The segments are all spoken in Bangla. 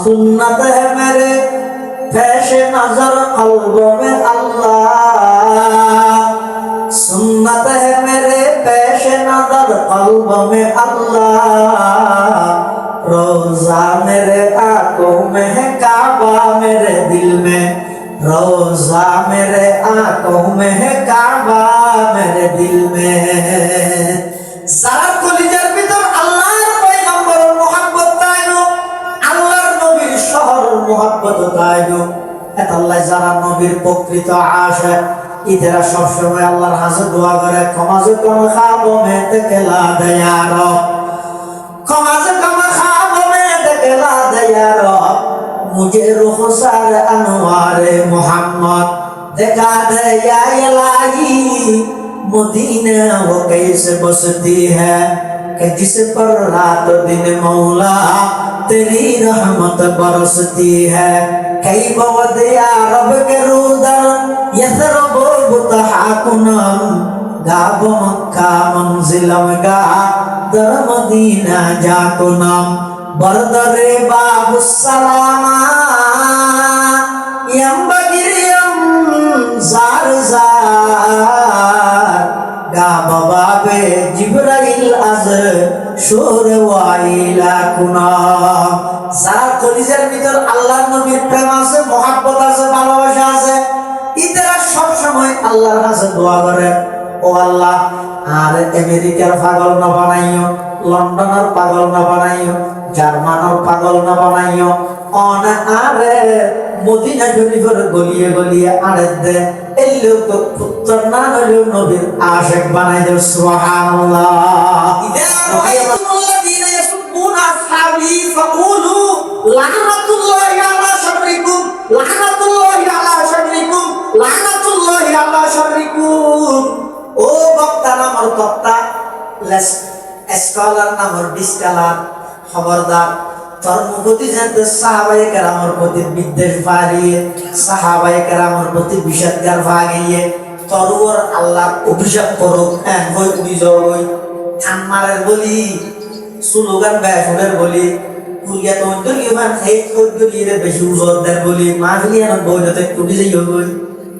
सुन्नत है मेरे पेश नजर कल्ब में अल्लाह, सुन्नत है मेरे पेश नजर कल्ब में अल्लाह, रोजा मेरे आंखों में है काबा मेरे दिल में, रोजा मेरे आंखों में है काबा मेरे दिल में। যারা কলিজার ভিতর আল্লাহর পয়গম্বরের মুহাব্বত তাইনো, আল্লাহর নবীর শহরের মুহাব্বত তাইনো, এত আল্লাহ যারা নবীর প্রকৃত আশিক, ইদারা সব সময় আল্লাহর কাছে দোয়া করে, ক্ষমা যে কোন খাবো মে তেকেলা দয়া রব, ক্ষমা যে কোন খাবো মে তেকেলা দয়া রব, मुझे रुखसार अनवारे मोहम्मद दिखा दे या इलाही, मदीना वो कैसे बसती है कि जिस पर रात दिन मौला तेरी रहमत बरसती है। कई बवदिया रब के रूदर यथरब बुतहाकुनम, गाब मक्का मंजिलम गा दर मदीना जाकुनम, बरदरे बाबु सलामा यम बगिरियम जार जार, गा बाबे जिब्राइल अज शोर वाइला कुना। যারা কলিজার ভিতর আল্লাহর নবীর প্রেম আছে, মহব্বত আছে, ভালোবাসা আছে, ইতারা সব সময় আল্লাহর কাছে দোয়া করে, ও আল্লাহ আর আমেরিকার পাগল না বানাইও, লন্ডনের পাগল না বানাইও, জার্মানের পাগল না বানাইও, অনা আরে মদিনা শরীফের গলিয়ে গলিয়ে আরে দে এই লোক পুত্র না হলেও নবীর আশিক বানাই দে। সুবহানাল্লাহ। ইদারাইতুল্লাযীনা ইয়াসুবুনা আসহাবি ফাকুলু লানাতুল্লাহি আলা শাররিকুম, লানাতুল্লাহি আলা শাররিকুম, লানাতুল্লাহি আলা শাররিকুম। ও বক্তা নামর বক্তা, স্কলার নামর বিস্কালার, খবরদার তোর মুখতি জানতে সাহাবায়ে কেরামের প্রতি বিদ্বেষ বাড়িয়ে, সাহাবায়ে কেরামের প্রতি বিষাদগার ভাগিয়ে তোর উপর আল্লাহ অভিশাপ করুক। হ্যাঁ হই বিজয় হই ঠান্মারের বলি, স্লোগান ব্যাসুরের বলি, কুলিয়া তো ইমান হেট করি রে বেশি উজরদের বলি, মাহফিলিয়া বইতে একটু বিজয়ী হই।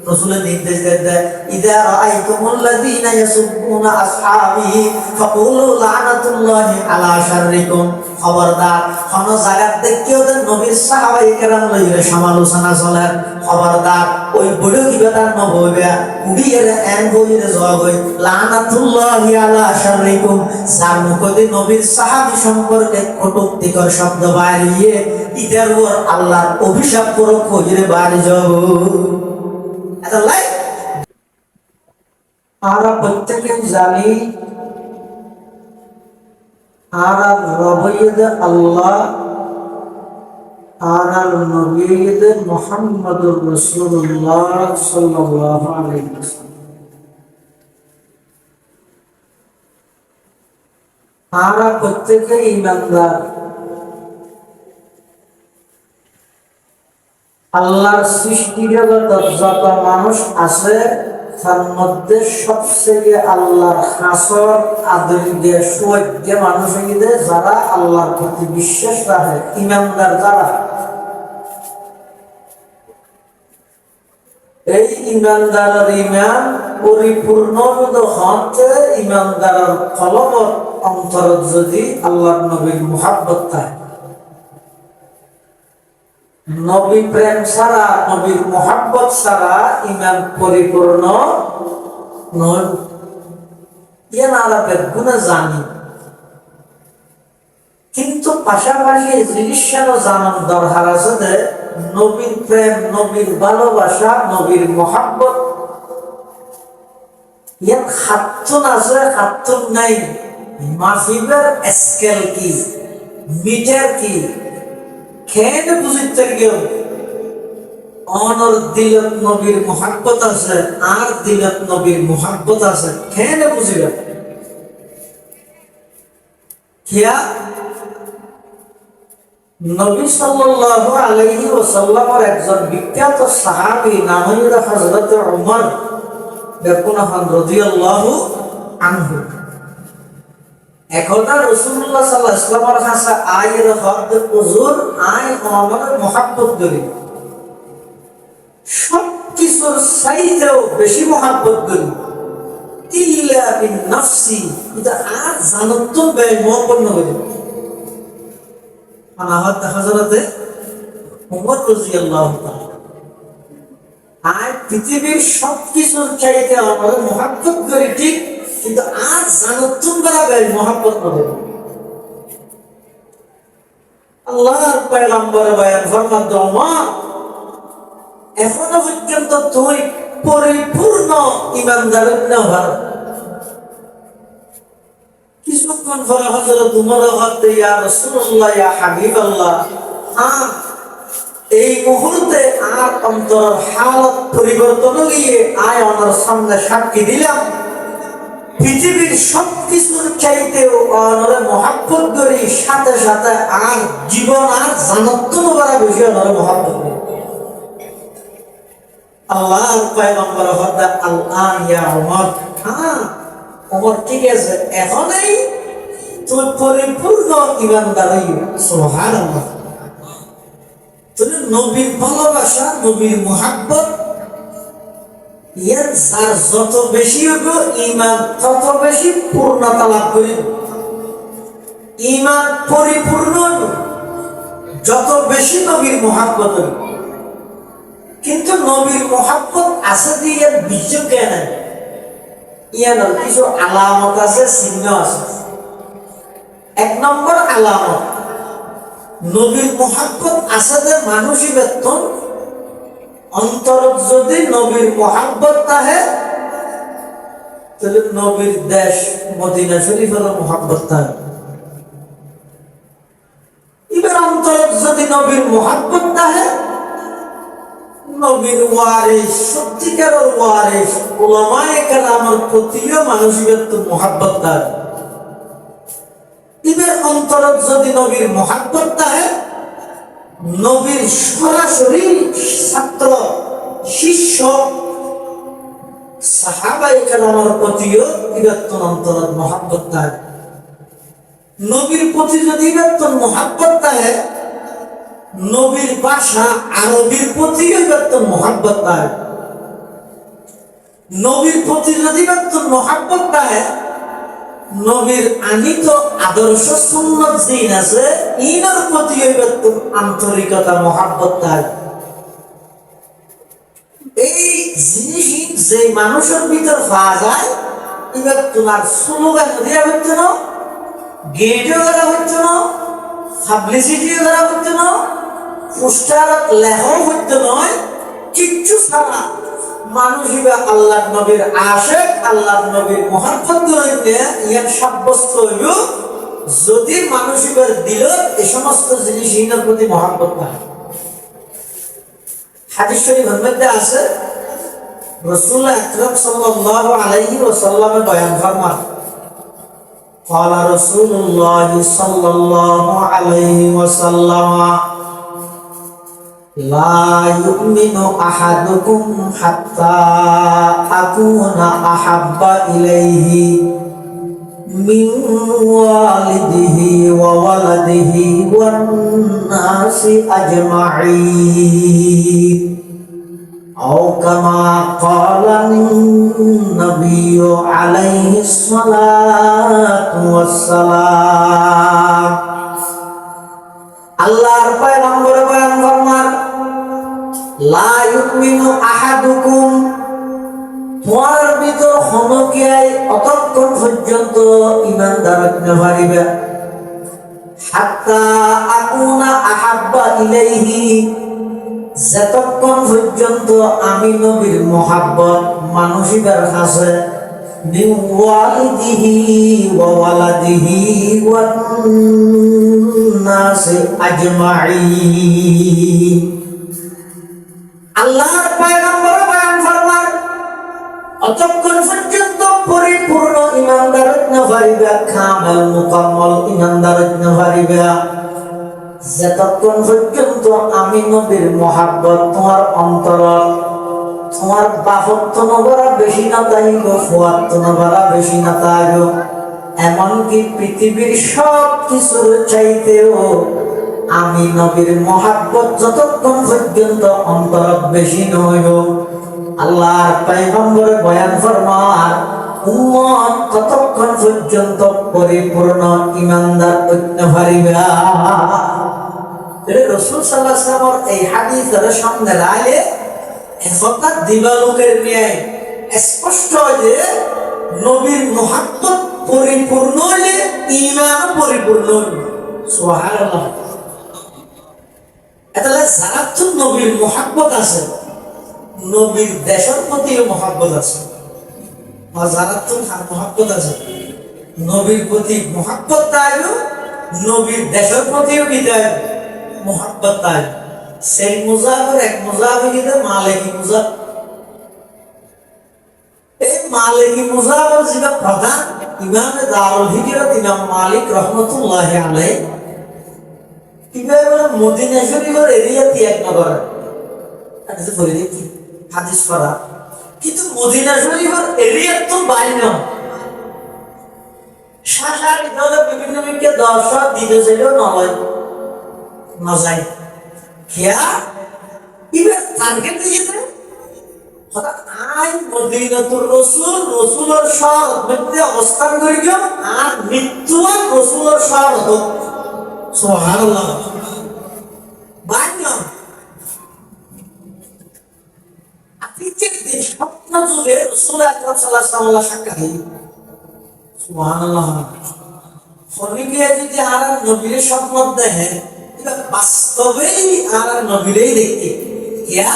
রাসূলের নির্দেশ দেয়, ইদা রাআইতুমুল্লাযীনা ইয়াসুবুনা আসহাবি ফাকুলু লানাতুল্লাহি আলা শাররিকুম, খবরদার কোন জায়গা থেকে ওদের নবীর সাহাবায়ে কেরাম লইরে সমালোচনা চলে, খবরদার ওই বড় কিবাতার নবইবা কুড়িয়ে এন বইরে জয় লানাতুল্লাহি আলা শাররিকুম, যার মুখে নবীর সাহাবী সম্পর্কে কটুক্তিকর শব্দ বাইরিয়ে ইদার ওর আল্লাহর অভিশাপ করুক কইরে বাইরে যাব। আমরা প্রত্যেকে জানি আর রবইদ আল্লাহ আর নবীদ মুহাম্মদুর রাসূলুল্লাহ সাল্লাল্লাহু আলাইহি ওয়াসাল্লাম। আমরা প্রত্যেকে ঈমানদার। আল্লাহর সৃষ্টি জগতের যত মানুষ আছে তার মধ্যে সবচেয়ে আল্লাহর হাসর আদরিদে সুযোগ্য মানুষ হইলে যারা আল্লাহর প্রতি বিশ্বাস রাখে, ঈমানদার যারা। এই ঈমানদারের ঈমান পরিপূর্ণ হতে ঈমানদারের কলবত অন্তরত যদি আল্লাহর নবীর মুহাব্বত থাকে, নবী প্রেম ছাড়া, নবীর মুহাব্বত ছাড়া ঈমান পরিপূর্ণ নয়। আরবের গুণা জানি, কিন্তু পাশাপাশি জিনিসটাও জানার দরকার আছে যে নবীর প্রেম, নবীর ভালোবাসা, নবীর মুহাব্বত ইয়ার খাতুন আছে, খাতুন নাই, মাফিবের স্কেল কি, মিটার কি, খেয়ে বুঝতে গেল অনর দিলত নবীর মুহাব্বত আছে আর দিলত নবীর মুহাব্বত আছে, খেয়ে বুঝিবে কিয়া। নবী সাল্লাল্লাহু আলাইহি ওয়াসাল্লামের একজন বিখ্যাত সাহাবী নাম হইল হযরত উমর রাদিয়াল্লাহু আনহু। এখন রাসূলুল্লাহ সাল্লাল্লাহু আলাইহি ওয়াসাল্লামের কাছে আয়ের হদ হুজুর আয় আমার মহব্বত করি, সব কিছুর চাইতেও বেশি মহব্বত করি, ইল্লা বিন নাফসি, এটা আর জানত তো মহব্বত না করি। আনাহাত হযরতে ওমর রাদিয়াল্লাহু তাআলা আর পৃথিবীর সব কিছুর চাইতে আমার মহব্বত করি ঠিক, কিন্তু আর জানত তোমরা মহব্বত না করি। আল্লাহর পয়গম্বর বয়ান ফরমান ওমর, এখনো পর্যন্ত তুই পরিপূর্ণ ঈমানদার না হও। কিছুক্ষণ পরে হযরত ওমর বলতে, ইয়া রাসূলুল্লাহ, ইয়া হাবিবাল্লাহ, এই মুহূর্তে আর অন্তরের হালত পরিবর্তন গিয়ে আয় আমার সামনে সাক্ষী দিলাম, পৃথিবীর সবকিছুর চাইতেও অনরে মহব্বত করি, সাথে সাথে আর জীবন আর জানত করা বেশি অনরে মহব্বত করি। আল্লাহর পয়গম্বর হদা আল্লাহ ইয়া ওমর, ওমর ঠিক আছে, এখনই তুই পরিপূর্ণ ঈমানদার হইবে। সুবহানাল্লাহ। তুমি নবীর ভালোবাসা, নবীর মহব্বত এর যার যত বেশি হইব ঈমান তত বেশি পূর্ণতা লাভ করিব। ঈমান পরিপূর্ণ যত বেশি নবীর মহব্বত হইব। কিন্তু নবীর মহব্বত আছে দিয়ে বীজ জ্ঞান ইয়ার কিছু আলামত আছে, চিহ্ন আছে। এক নম্বর আলামত, নবীর মহব্বত আছে যে মানুষই বেতন অন্তর যদি নবীর মহব্বত থাকে, তাহলে নবীর দেশ মদিনা শরীফের মহব্বত থাকে। এবার অন্তর যদি নবীর মহব্বত থাকে, নবীর ওয়ারিস, সত্যিকারের ওয়ারিস উলামায়ে কেরামের প্রতিও মানুষই বেতন মহব্বত থাকে। এবার অন্তর যদি নবীর মহব্বত থাকে, নবীর সরাসরি ছাত্র শিষ্য সাহাবায়ে কেরামের প্রতিও ইবাদতুন অন্তরের মহব্বত থাকে। নবীর প্রতি যদি ইবাদতুন মহব্বত থাকে, নবীর ভাষা আরবির প্রতিও ইবাদতুন মহব্বত থাকে। নবীর প্রতি যদি ইবাদতুন মহব্বত থাকে, নবীর আনিত আদর্শ সুন্নাত জিন আছে ইনার প্রতি ইবাদতুন আন্তরিকতা মহব্বত থাকে। এই জিনিস যে মানুষের ভিতর পাওয়া যায়, ইবাদতুন আর স্লোগান দেওয়া হচ্ছে না, গেটও করা হচ্ছে না, পাবলিসিটিও করা হচ্ছে না, পোস্টার লেখাও হচ্ছে নয়, কিচ্ছু ছাড়া মানুষ আল্লাহ নবীর আশেক, আল্লাহ নবীর মহব্বত ইয়ার সাব্যস্ত হইল যদি মানুষ দিল এই সমস্ত জিনিস ইনার প্রতি মহব্বত থাকে। হাদিস শরীফের মধ্যে আছে, রাসূল আকরাম সাল্লাল্লাহু আলাইহি ওয়াসাল্লাম বয়ান ফরমান, قال رسول الله صلى الله عليه وسلم لا يؤمن أحدكم حتى أكون أحب إليه من والده وولده والناس أجمعين أو كما قال النبي عليه الصلاة والسلام। আল্লাহর পয়গম্বর বয়ান ফরমান, লা ইউমিনু আহাদুকুম, তোমার ভিতর হনকিয়ায় অতক্ষণ পর্যন্ত ঈমানদার হতে পারিবে, হাত্তা আকুনা আহাব্বা ইলাইহি, যতক্ষণ পর্যন্ত আমি নবীর মহব্বত মানুষের কাছে, মিন ওয়ালিদিহি ওয়া ওয়ালাদিহি ওয়ান নাস আজমাইন। আল্লাহর পয়গম্বর বয়ান ফরমান, অতক্ষণ পর্যন্ত পরিপূর্ণ ঈমানদার হতে পারিবে, কামেল মুকাম্মল ঈমানদার হতে পারিবে, যতক্ষণ পর্যন্ত আমি নবীর মহব্বত তোমার অন্তর, তোমার বাফত্ব নবরা বেশি না তাইব, ফুয়াত্ত নবরা বেশি না তাইব, এমনকি পৃথিবীর সব কিছুর চাইতেও আমি নবীর মহাব্বত যতক্ষণ পর্যন্ত অন্তর বেশি নইব, আল্লাহর পয়গম্বর বয়ান ফরমান উম্মত ততক্ষণ পর্যন্ত পরিপূর্ণ ঈমানদার হইতে পারিবে। রাসূল সাল্লাল্লাহু আলাইহি ওয়াসাল্লাম এই হাদিসের সামনে রাখলে একতা দিবালোকের নিয়ে স্পষ্ট যে নবীর মহাব্বত পরিপূর্ণ হলে ঈমান পরিপূর্ণ হবে। সুবহানাল্লাহ। তাহলে যারা তো নবীর মহাব্বত আছে, নবীর দেশের প্রতিও মহাব্বত আছে, যারা তো মহাব্বত আছে নবীর প্রতি মহাব্বত তাই, নবীর দেশের প্রতিও কি তাই মহাব্বত তাই। সেই মুজাফের এক মুজাফে কিন্তু মালিকি মুজাফ, এই মালিকি মুজাফের যেটা প্রধান ইমামে দারুল হিজরত ইমাম মালিক রহমতুল্লাহি আলাইহি কিভাবে মদিনা শরীফের এরিয়া ত্যাগ না করেন, এটা বলে দেখি হাদিস পড়া, কিন্তু মদিনা শরীফের এরিয়া তো বাইরে শাসার ইদালে বিভিন্ন মিকে দর্শক দিতে চাইলেও নয় না যায় কিয়া ইবে টার্গেট দিয়েছে হঠাৎ আই মদিনাতুর রাসূল রাসূলের শহর মধ্যে অবস্থান করিও আর মৃত্যুর রাসূলের শহর হোক। সুবহানাল্লাহ। বাইরে আতিকের দিন স্বপ্ন যুগে রাসূল আকরাম সাল্লাল্লাহু আলাইহি ওয়াসাল্লাম সাক্ষাৎ হই। সুবহানাল্লাহ। ফরিকে যদি আর নবীর স্বপ্ন দেখে এটা বাস্তবেই আর নবীরই দেখতে কিয়া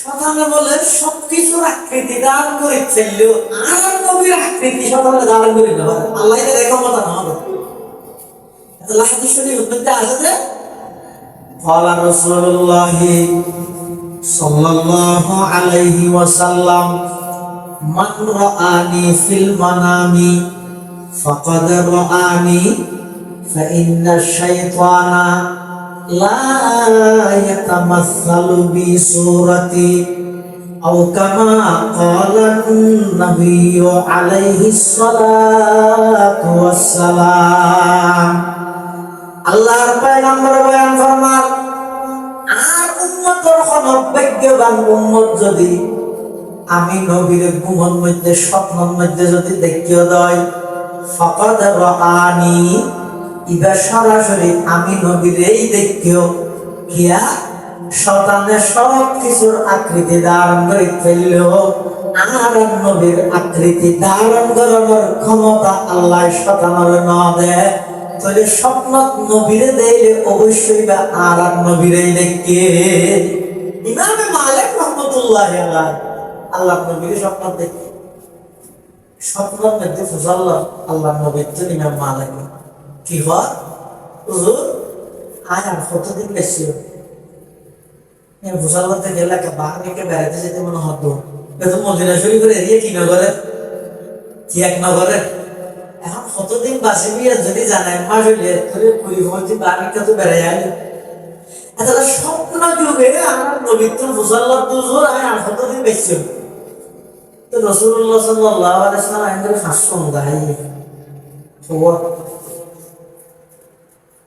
সকালে বলে সবকিছুর আকৃতি দান করে ফেললো আর নবীর আকৃতি সকালে দান করে নেওয়া আল্লাহ এর ক্ষমতা না হবে। আল্লাহ হাদিস শরীফ মধ্যে আছে যে قال رسول الله صلى الله عليه وسلم من رآني في المنام فقد رآني فإن الشيطان لا يتمثل بصورتي أو كما قال النبي عليه الصلاة والسلام। আল্লাহর পয়গম্বর বয়ান ফরমান আর উম্মতের ভাগ্যবান উম্মত যদি আমি নবীর ঘুমের মধ্যে স্বপ্নের মধ্যে যদি দেখিয়ে দেয় ফাকাদ রাআনি ইবা সরাসরি আমি নবীরেই দেখিও কিয়া শয়তানে সব কিছুর আকৃতি ধারণ করে ফেললেও আর নবীর আকৃতি ধারণ করার ক্ষমতা আল্লাহ শয়তানের না দেয়। তাহলে স্বপ্ন নবীরে দিলে অবশ্যই বা আর নবীরেই দেখে। ইমামে মালিক রহমতুল্লাহি আলাইহি আল্লাহ নবীর স্বপ্ন দেখে, স্বপ্নের মধ্যে ফুজাল্লাহ আল্লাহ নবীর তো ইমাম মালিক কি হয় হুজুর আয় আর কতদিন বেশি ফুজাল্লাহ থেকে এলাকা বাহিনীকে বেড়াতে যেতে মনে হতো কিন্তু মদিনা শরীফের এরিয়া কি নগরে কি এক নগরে এখন কতদিন বাসি বিয়ে যদি জানাই মাস হইলে তোর কুড়ি পঁচিশ বাহিনীটা তো বেড়ে যায়। তাহলে স্বপ্ন যুগে আমার নবীর তো ফুজাল্লাহ হুজুর আয় আর কতদিন বেশি তো রাসূলুল্লাহ সাল্লাল্লাহু আলাইহি ওয়াসাল্লাম আমাদের শাসন দেয় খবর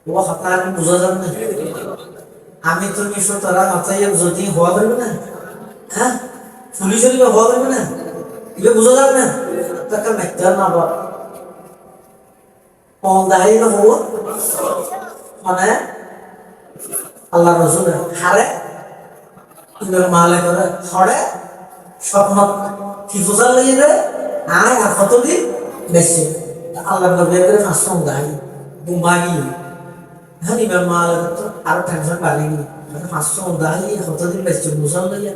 ও হাতা আমি বুঝা যাবে না আমি তো নিশ্চয় তারা মাথায় যদি হওয়া পারবে না, হ্যাঁ পুলিশ হলে হওয়া পারবে না, এটা বুঝা যাবে না তাকে মেঘটা না বা কম দাঁড়িয়ে না হবো মানে আল্লাহ রসুল হারে মালে করে হরে স্বপ্ন কি ফুজাল লেগে দেয় আয় আর কতদিন বেশি আল্লাহ নবী করে ফাঁসন দাঁড়ি বুমাগি হ্যাঁ ইমাম মালে তো আরো টেনশন বাড়িনি ফাঁসন দাঁড়ি কতদিন বেশি বুঝাল লেগে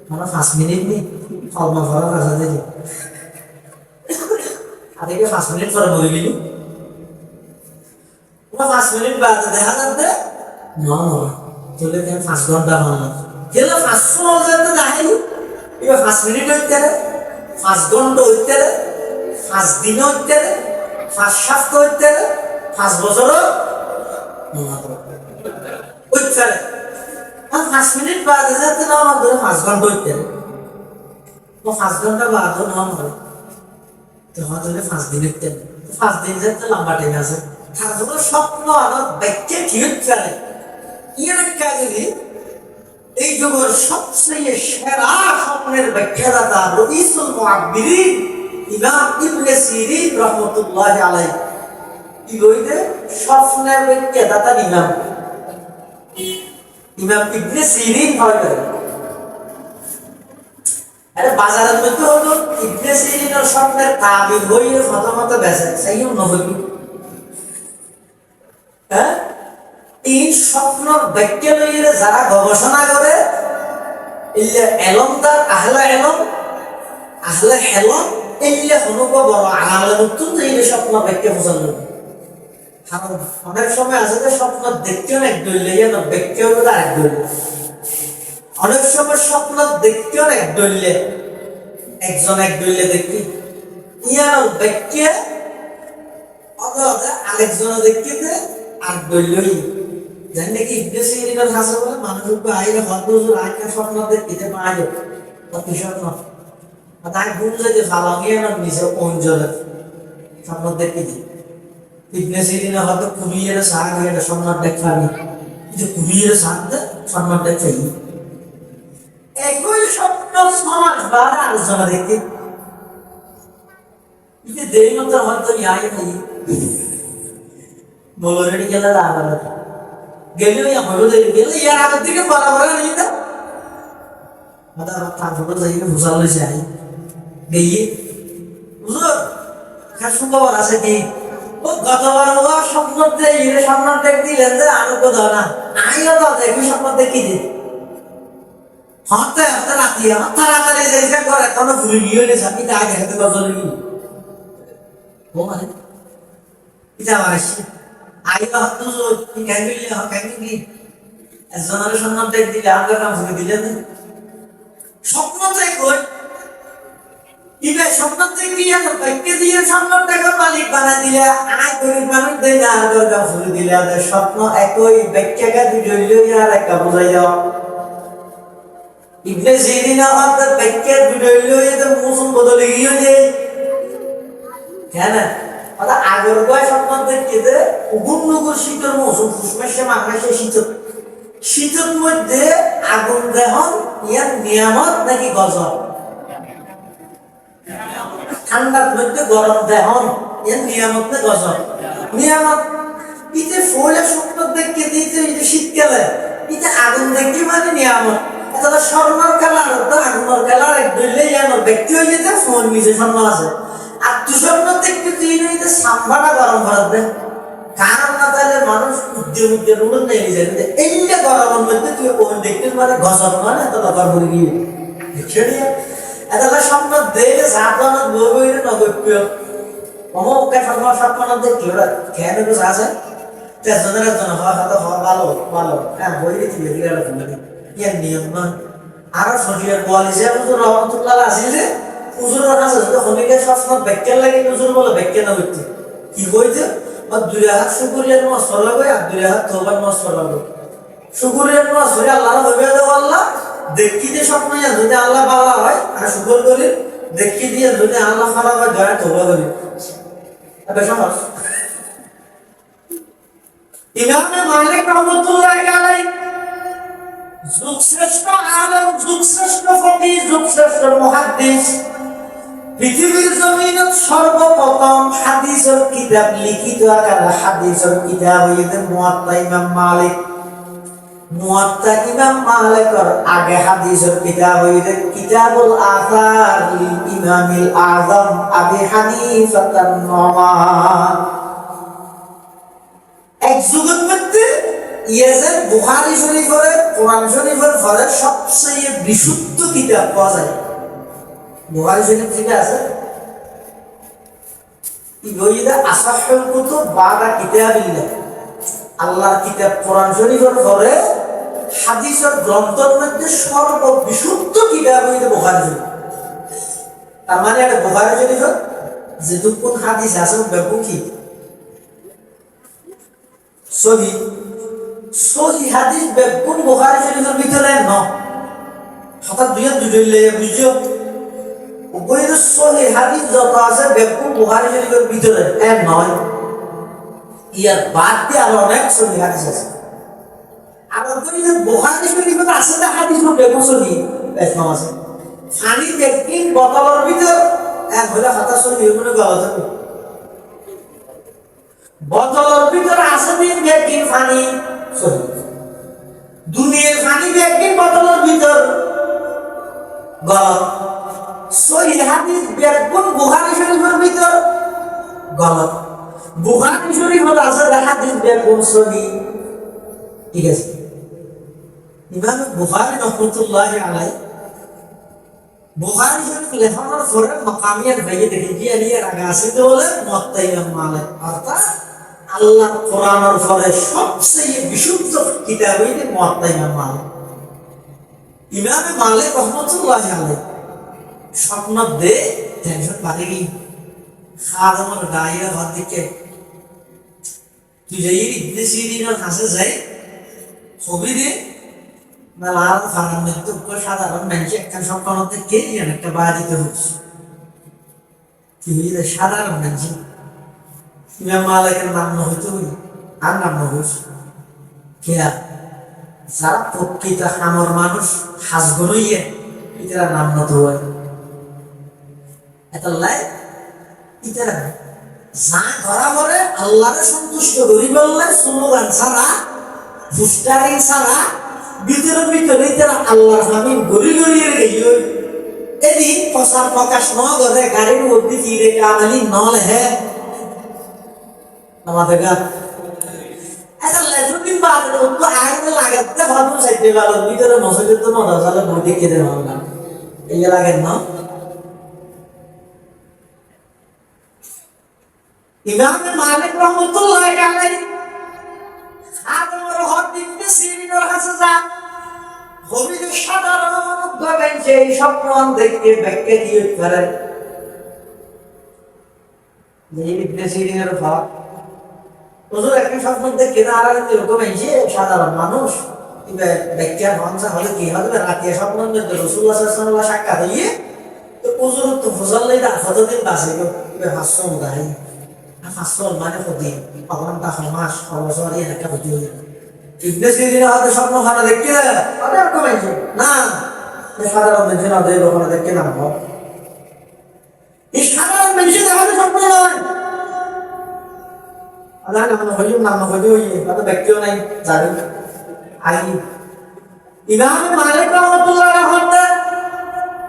মানে 5 মিনিট নেই কলমা ভরা কাজা দেখি আর 5 মিনিট পরে বলে গেলি 5 মিনিট বাদে দেখা যাচ্ছে না চলে 5 ঘন্টা মানলাম গেলে 500 যাতে দাঁড়াইনি এবার 5 মিনিট হইতে 5 ঘন্টা হইতে 5 দিন হইতে 5 সপ্তাহ হইতে 5 বছর হইতে 5 মিনিট বাদে যাতে না আমাদের 5 ঘন্টা হইতে 5 ঘন্টা বাদও না হয় হয়তো 5 দিনের টাইম, 5 দিন যেতে লম্বা টাইম আছে। তারপরে স্বপ্ন আমার ব্যাখ্যা কি হচ্ছে ইয়ার কাজে এই যুগের সবচেয়ে সেরা স্বপ্নের ব্যাখ্যাদাতা রইসুল মুআব্বিরিন ইমাম ইবনে সিরিন রাহমাতুল্লাহি আলাইহি। কি বইতে স্বপ্নের ব্যাখ্যাদাতা ইমাম ইবনে সিরিন হয়। আরে বাজারের মধ্যে হলো ইবনে সিরিনের স্বপ্নের তাবির বইয়ে ফতমত বেচে সেইও নবী। হ্যাঁ, এই স্বপ্ন ব্যাখ্যা লইয়ে যারা গবেষণা করে ইল্লে এলমদার আহলে এলম আহলে হেলম ইল্লে হনুক বড় আহলে নতুন এই স্বপ্ন ব্যাখ্যা বোঝাল। কারণ অনেক সময় আছে যে স্বপ্ন দেখতেও এক দলিল ইয়া না ব্যাখ্যাও আরেক দলিল। অনেক সময় স্বপ্ন দেখতেও এক দলিল একজন এক দলিল দেখি ইয়ার ব্যাখ্যা অথবা আরেকজন দেখিতে আর দলিল জানি নাকি ইবনে সিরিনের হাসে বলে মানুষকে আইলে হদুজুর আইকা স্বপ্ন দেখতে পায় অতি স্বপ্ন তাই বুঝে যে ফালাঙ্গিয়া না নিচে অঞ্জলে স্বপ্ন দেখতে ইবনে সিরিনের হয়তো কুমিয়ের সাগ হয়ে স্বপ্ন দেখানি যে কুমিয়ের সাগ স্বপ্ন দেখাই একই স্বপ্ন সমাজ বার আলোচনা দেখতে ইতে দেরি মতো হয়তো ইয়াই নাই বলরেডি গেলে আলাদা গেলে হলো গেলে ইয়ার আগের দিকে বরাবর নেই না তারপরে যাই বুঝা লইছে আই গিয়ে বুঝো সুখবর আছে কি ও গতবার স্বপ্ন দিয়ে স্বপ্ন দেখ দিলেন যে আনন্দ দাও না আইও তো দেখি স্বপ্ন দেখি দিই হতে হতে রাতি আমার তাড়াতাড়ি যাইছে করে কোনো ভুলে গিয়ে আমি তো আগে হাতে বদলে গিয়ে ও মানে এটা আমার আসছে আইবা হতো কি ক্যাঙ্গিলি হ ক্যাঙ্গি একজনের সম্মান দেখ দিলে আমাদের নাম ভুলে দিলে স্বপ্ন চাই কই ইবে স্বপ্ন চাই দিয়ে ব্যাখ্যা দিয়ে স্বপ্ন টাকা মালিক বানা দিলে আয় গরিব মানুষ দেয় না আর দরকার ভুলে দিলে আমাদের স্বপ্ন একই ব্যাখ্যাকে দুইজইলেও আর একটা বোঝাই যাও ইবনে সিরিন আমাদের ব্যাখ্যা দুইজইলেও এদের মৌসুম বদলে গিয়ে যায় কেন অর্থাৎ আগের বয়স স্বপ্ন দেখতে উগুনগুর শীতের মৌসুম ফুসমেশে মাঘমেশে শীতের মধ্যে আগুন দেহন ইয়ার নিয়ামত নাকি গজব ঠান্ডার মধ্যে গরম দেহন ইয়ার নিয়ামত না গজব নিয়ামত ইতে ফলে স্বপ্ন দেখতে দিতে শীতকালে ইতে আগুন দেখতে মানে নিয়ামত এটা স্বর্ণর কালার আগুনের কালার এক দইলে ইয়ানোর ব্যক্তি হয়ে যেতে ফোন মিশে স্বর্ণ আছে আর তুষার দেখতে তুই নিতে সাম্বাটা গরম ভারত কারণ না তাহলে মানুষ উদ্যম উড়ন নেই নিজে এইটা গরমের মধ্যে তুই কোন দেখতে মানে গজব মানে এত দরকার করে গিয়ে ছেড়ে এত স্বপ্ন দেখে সাবধান বই নগপ্য অমুককে স্বপ্ন দেখলে ওরা কেন কিছু আছে তেজনের জন্য হয়তো ভালো ভালো হ্যাঁ বই তুলে গেল ইয়ার নিয়ম নয় আরো শরীরের বল হিসেবে রহমতুল্লাহ আসিল যে উজুরের কাছে যদি হনিকে সবসময় ব্যাখ্যা লাগে উজুর বলে ব্যাখ্যা না করতে কি বইতে আর 2 হাত শুকুরিয়ার নামাজ পড়া লাগে আর 2 হাত তওবার নামাজ পড়া লাগে শুকুরিয়ার নামাজ পড়ে আল্লাহর হবে দেব আল্লাহ দেখি দিয়ে স্বপ্ন যদি আল্লাহ ভালো হয় আর শুকর করি দেখি দিয়ে যদি আল্লাহ খারাপ হয় দয়া তওবা করি এটা সহজ ইমাম মালিক রাহমাতুল্লাহি আলাইহি যুগশ্রেষ্ঠ আলেম যুগশ্রেষ্ঠ ফকিহ যুগশ্রেষ্ঠ মুহাদ্দিস পৃথিবীর জমিনত সর্বপ্রথম হাদিসের কিতাব লিখিত আকারে হাদিসের কিতাব হইতে মুয়াত্তা ইমাম মালিক মুয়াত্তা ইমাম মালিকের আগে হাদিসের কিতাব হইতে কিতাবুল আসার লিল ইমামিল আযম আবি হানিফা আন-নুমান এক যুগের মধ্যে ইয়াজেদ বুখারী শরীফের কোরআন শরীফের পরে সবচেয়ে বিশুদ্ধ কিতাব পাওয়া যায় বুখারী শরীফ থেকে আছে ইগোইদা আসাহুল কুতুব বাদা কিতাবিল্লাহ আল্লাহর কিতাব কোরআন শরীফের পরে হাদিসের গ্রন্থের মধ্যে সর্ববিশুদ্ধ কিতাব হইছে বুখারী শরীফ তার মানে এটা বুখারী শরীফের যেটুকুন হাদিস আছে ব্যাপক কি সহি হাদিস ব্যাপক বুখারী শরীফের ভিতরে ন হঠাৎ দুইলে বুঝছো বইয়ের সহিহ হাদিস যত আছে বেকুব বুখারী শরীফের ভিতরে এর নয়, ইয়ার বাদ দিয়ে আরো অনেক সহিহ হাদিস আছে। আবার বইয়ের বুখারী শরীফের আছে না হাদিস বেকুব সহিহ বেতনাম আছে। পানি দেখবেন বোতলের ভিতর এক হলে হাতা সহিহ মনে গলা থাকে, বোতলের ভিতর আছে দিন দেখবেন পানি সহিহ, দুনিয়ার পানি দেখবেন বোতলের ভিতর গলত। সহিহ হাদিস দেখবেন বুখারী শরীফের ভিতর গলত, বুখারী শরীফের আছে হাদিস দেখবেন সহিহ। ঠিক আছে, ইমাম বুখারী রাহমাতুল্লাহি আলাইহি বুখারী শরীফ লেখানোর পরে মাকামিয়াত ভাইয়ে দেখি যে এর আগে আছে তো বলে মুওয়াত্তা ইমাম মালিক, অর্থাৎ আল্লাহ কোরআনের পরে সবচেয়ে বিশুদ্ধ কিতাব হইল মুওয়াত্তা ইমাম মালিক। ইমাম মালিক রাহমাতুল্লাহি আলাইহি স্বপ্ন দে টেনশন বাড়ি গই, খাদমের গায়ে হাত দিকে তুই যাই ইবনে সিরিনের কাছে যাই ছবি দে না লাল ফারাম তো সাধারণ মানুষ একটা স্বপ্নতে কে জানে একটা বাড়িতে হচ্ছে তুই সাধারণ মানুষ। ইমাম মালিকের নাম না হইতো আর নাম না হইছে কেয়া যারা প্রকৃত হামর মানুষ হাসগুন হইয়ে ইতারা নাম না তো হয় এতাল্লাই ইতারা যা ধরা পড়ে আল্লাহরে সন্তুষ্ট করি বললে স্লোগান ছাড়া ফুস্টারিং ছাড়া ভিতরের ভিতরে তারা আল্লাহর হামিদ গড়ি গড়িয়ে গেল। এদিন প্রচার প্রকাশ ন করে গাড়ির মধ্যে ফিরে কামালি নল হে আমাদের গান এটা লেজুদিন বাদে তো আগে লাগাতে ভালো চাইতে ভালো ভিতরে মসজিদ তো মাদ্রাসালে বইতে কেটে ভালো না এই লাগে না। ইমাম মালিক রাহমাতুল্লাহি আলাইহি আদমের হক দিতে সিরিনের কাছে যা হবি সাধারণ ভাবে যে স্বপ্ন দেখতে ব্যাখ্যা দিয়ে করে ইবনে সিরিনের হক হুজুর একটা স্বপ্ন দেখে না আর এরকম যে সাধারণ মানুষ ব্যাখ্যা ভাঙা হলে কি হবে রাতে স্বপ্ন দেখতে রাসূলুল্লাহ সাল্লাল্লাহু আলাইহি ওয়াসাল্লাম সাক্ষাৎ হইয়ে তো হুজুর তো ফজলের কতদিন বাঁচে গো এবার হাসন গাই হাসন মানে কতদিন অঘন্টা মাস বছর এই একটা হতে হয়ে ইবনে সিরিনের হাতে স্বপ্ন খানা দেখতে অনেক কমেছে না সাধারণ মানুষের হাতে ওখানে দেখতে না এই সাধারণ মানুষের হাতে স্বপ্ন নয় আল্লাহ নাম হইল নাম হইল তাতে ব্যক্তিও নাই জানি আই ইমাম মালিক রাহমাতুল্লাহি আলাইহি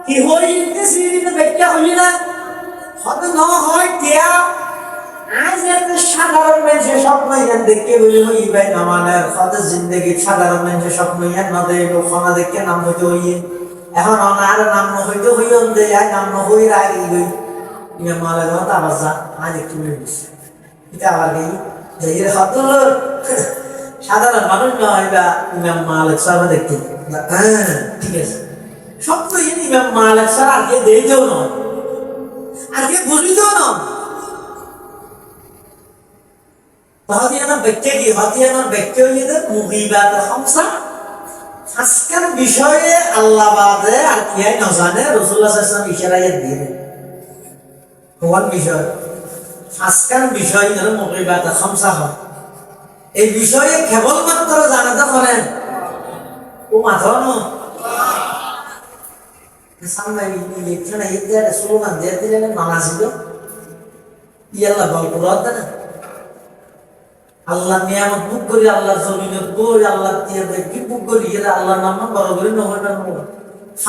কি হই ইবনে সিরিনের ব্যাখ্যা হই না হতে না হয় কিয়া আজ এত সাধারণ মানুষের স্বপ্ন ইয়ান দেখে বলি হই ভাই নামানের হতে জিন্দেগি সাধারণ মানুষের স্বপ্ন ইয়ান না দেয় ওখানে দেখে নাম হইতে হইয়ে এখন আর নাম হইতে হইন দে নাম হই রাগি গই ইমাম মালিক হতে আবার যা আজ একটু বেশি এটা আবার গই যে হাতুল সাধারণ মানুষ নয় বা ইমাম মালিক সাহেব দেখতে হ্যাঁ ঠিক আছে স্বপ্ন ইয়ান ইমাম মালিক সাহেব আগে দেইতেও না আগে বুঝিতেও না হদিয়ানার ব্যক্তি কি হদিয়ানার ব্যক্তি হইতে মুগিবাত খামসা আজকের বিষয়ে আল্লাহ বাদে আর কি না জানে রাসূলুল্লাহ সাল্লাল্লাহু আলাইহি ওয়াসাল্লাম ইশারা দিয়ে কোন বিষয় আজকের বিষয় হলো মুগিবাত খামসা হয় এই বিষয়ে কেবলমাত্র জানাতে পারেন ও মাথা না সামনে ইলেকশন আইতে স্লোগান দিয়ে দিলেন মানা ছিল ইয়াল্লাহ বল পুরাত না আল্লাহ নিয়ামত বুক করি আল্লাহর জমিনত করি আল্লাহ কি বুক করি এরা আল্লাহর নাম বড় করে নহয় না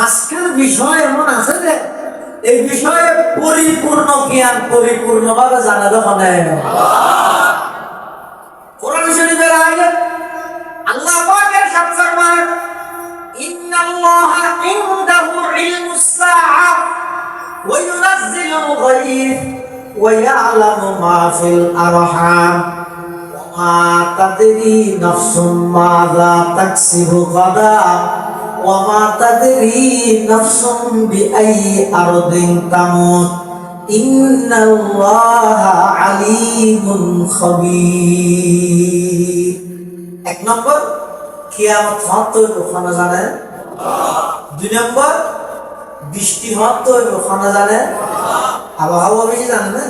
আজকের বিষয় এমন আছে যে এই বিষয়ে পরিপূর্ণ জ্ঞান পরিপূর্ণভাবে জানা যখন কোরআন শরীফের আয়াত আল্লাহ পাকের সাথে ফরমান ইন্নাল্লাহা ইনদাহু ইলমুস সাআ ওয়া ইউনাজ্জিলুল গায়ব ওয়া ইয়ালামু মা ফিল আরহাম মা তাদরি নাফসুম মাযা তাকসিবু গাদা ওয়া মা তাদরি নাফসুম বিআইয়ি আরদিন তামুত ইন্নাল্লাহা আলিমুন খাবীর। এক নম্বর কিয়ামত হতে ওখানে জানেন, দুই নম্বর বৃষ্টি হওয়ার তো ওখানে জানে আবহাওয়া বেশি জানে না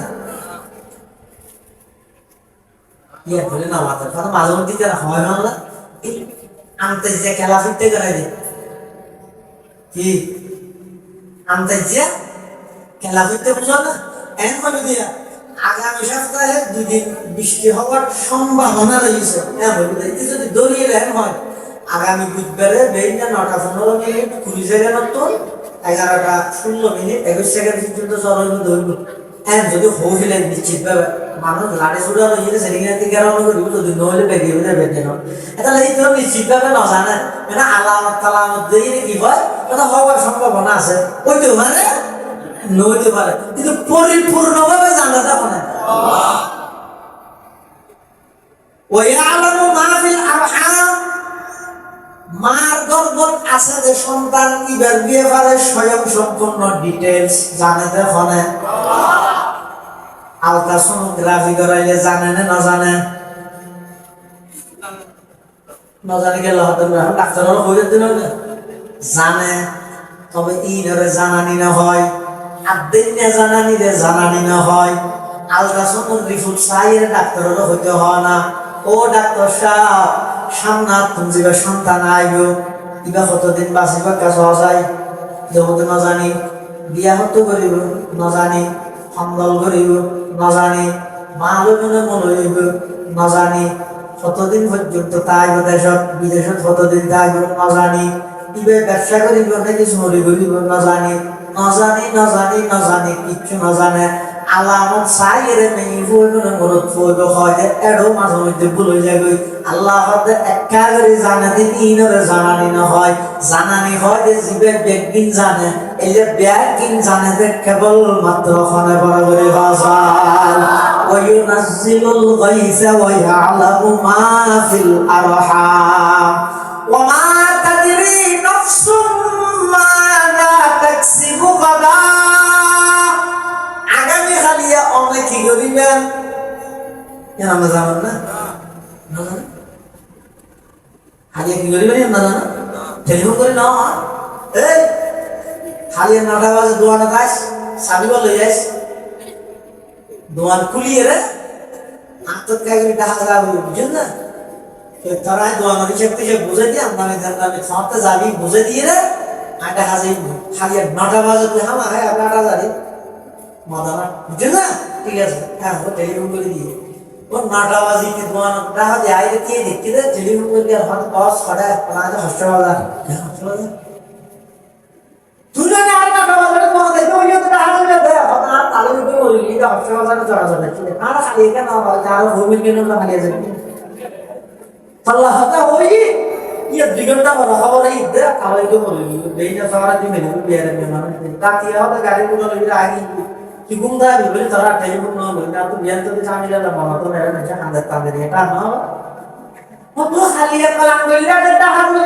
ইয়ে বলে না মাথার কথা মাঝে মধ্যে যারা হয় না আনতে যে খেলা ফিরতে করে দে কি আনতে যে খেলা ফিরতে বুঝো না এন বলে দিয়া আগামী সপ্তাহে 2 দিন বৃষ্টি হওয়ার সম্ভাবনা রয়েছে হ্যাঁ বলে যদি দলীয় রেন হয় আগামী বুধবারে বেইনা 9:15 কুড়ি জায়গা নতুন 11:16 21 সেকেন্ড পর্যন্ত চলবে ধরবো হ্যাঁ যদি হইলে নিশ্চিত ভাবে মানুষ লাড়ি ছুড়া রয়েছে সেদিকে কারণ করিব যদি নহলে বেরিয়ে বেরিয়ে বেঁধে নয় এটা এই তো নিশ্চিত ভাবে না জানে মানে আলামত তালামত দিয়ে কি হয় এটা হওয়ার সম্ভাবনা আছে ওইতে মানে নইতে পারে কিন্তু পরিপূর্ণভাবে জানা যাবে না ওয়ায়ালামু মা ফিল আরহাম মার গর্ভত আছে যে সন্তান কিবার বিয়ে পারে স্বয়ং সম্পূর্ণ ডিটেইলস জানে দেখুন আলট্রাসোনোগ্রাফি করাইলে জানে না জানে না জানে গেলে হয়তো ডাক্তাররা বলে দিল না জানে তবে ইনরে জানানি না হয় আদ্দিন না জানানি রে জানানি না হয় আলট্রাসোনোর রিপোর্ট চাইয়ে ডাক্তাররা হইতে হয় না ও ডাক্তার সাহেব সামনা তুমি যে সন্তান আইব ইবা কতদিন বাঁচিবার কাছে যায় যেমন না জানি বিয়া হতো করিব না জানি সম্বল করিব না জানি মা লোকনে মন হইব না জানি কতদিন পর্যন্ত তাইব দেশত বিদেশত কতদিন তাইব না জানি ইবে ব্যবসা করিব নাকি চুরি করিব না জানি না জানি না জানি না জানি কিচ্ছু না জানে আলামত চাইরে মেই বইনে মরত বইব হয় এড়ো মাঝে মধ্যে ভুল হয়ে যাবে আল্লাহ হতে একা করে জানা দিন ইনরে জানানি না হয় জানানি হয় যে জীবের বেগিন জানে এই যে বেগিন জানে যে কেবল মাত্র খনে বরাবরে বাজার ওয়ায়ুনাজ্জিলুল গায়সা ওয়া ইয়ালামু মা ফিল আরহাম ওয়া মা তাদরি নাফসুম মাযা তাকসিবু গাদা আগামী খালিয়া অনেক কি করিবেন কেন আমরা জানেন না হালিয়া কি করিবেন না জানা টেলিফোন করে নাও এই হালিয়া 9টা বাজে দোয়ানে যাস চাবি বলে যাস দোয়ান খুলিয়ে রে আত্মত কাগরি টাকা যাবে বুঝেন না তারা দোয়ানের হিসেব থেকে বুঝে দিয়ে আমি খাওয়াতে যাবি বুঝে দিয়ে রে আটা হাজাই খালিয়া 9টা বাজে তুই হামা হয় আপনারা জানি মাদানা বুঝেন না ঠিক আছে হ্যাঁ ও টেলিফোন করে দিয়ে ও 9টা বাজে কি দোয়ান টাকা দিয়ে আইরে দিয়ে দেখতে দে টেলিফোন করে আর হাত পাওয়া ছড়া প্রায় হাসপাতাল হাসপাতাল তুই না আর 9টা বাজে দোয়ান দেখো ওই তো টাকা দিয়ে দে আর তালে করে বলি এটা হাসপাতালে চড়া যাবে আর খালি কেন বলে আর হোমিন কেন না খালি যাবে আল্লাহ হাতা ওই ये 2 घंटा बड़ा खबर है इधर आवे को बोली बेइना सारा दिन में बियारे में मान ताकि होता गाड़ी को लगे आगे कि गुंडा भी बोले सारा टेलीफोन ना बोले ना तो बियान तो सामने ला मामा तो मेरा नहीं अंदर तांदे रेटा ना वो तो खालिया कलाम बोलिया देता हाथ में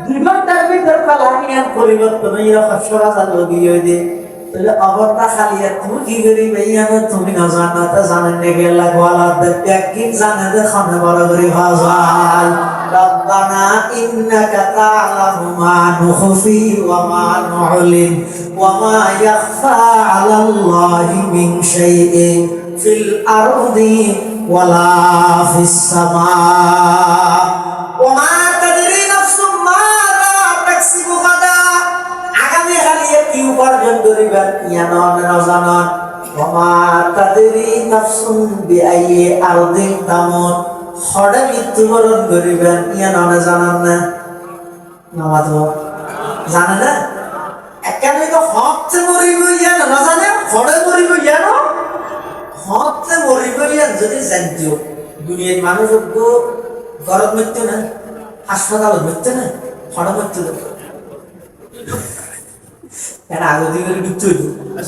2 घंटा भी कर कलामियां परिवर्तन ये खशरा चालू दियो दे तो अवता खालिया तू की गरी भैया ना तुम्हें ना जानना था जानने के लगवाला दे यकीन जाने दे खाने बराबरी हाजाल रब्बना इन्नका ता'लामु मा नुखफी वा मा नु'लिन वा मा यख्फा 'अलल्लाहि मिन शay'in फिल अर्दि वला फिस समा वा मा तदरी नफ्सुम माযা তাকসিবু গাদা আগামী খালিয়ে কি উপার্জন করিবেন ইয়ানা না জানান ওয়া মা তাদরি নফসুম বিআইয়ি আরদিন তামুত খড়ে মৃত্যুবরণ করিবেন ইয়ানা না জানান না নামাজ জানে না একানে তো হকতে মরিব ইয়ানা না জানে খড়ে মরিব ইয়ানা হকতে মরিব ইয়ান যদি জানতিও দুনিয়ার মানুষ তো গরম মৃত্যু না হাসপাতালে মৃত্যু না খড়ে মৃত্যু এর আগে দিকে মৃত্যু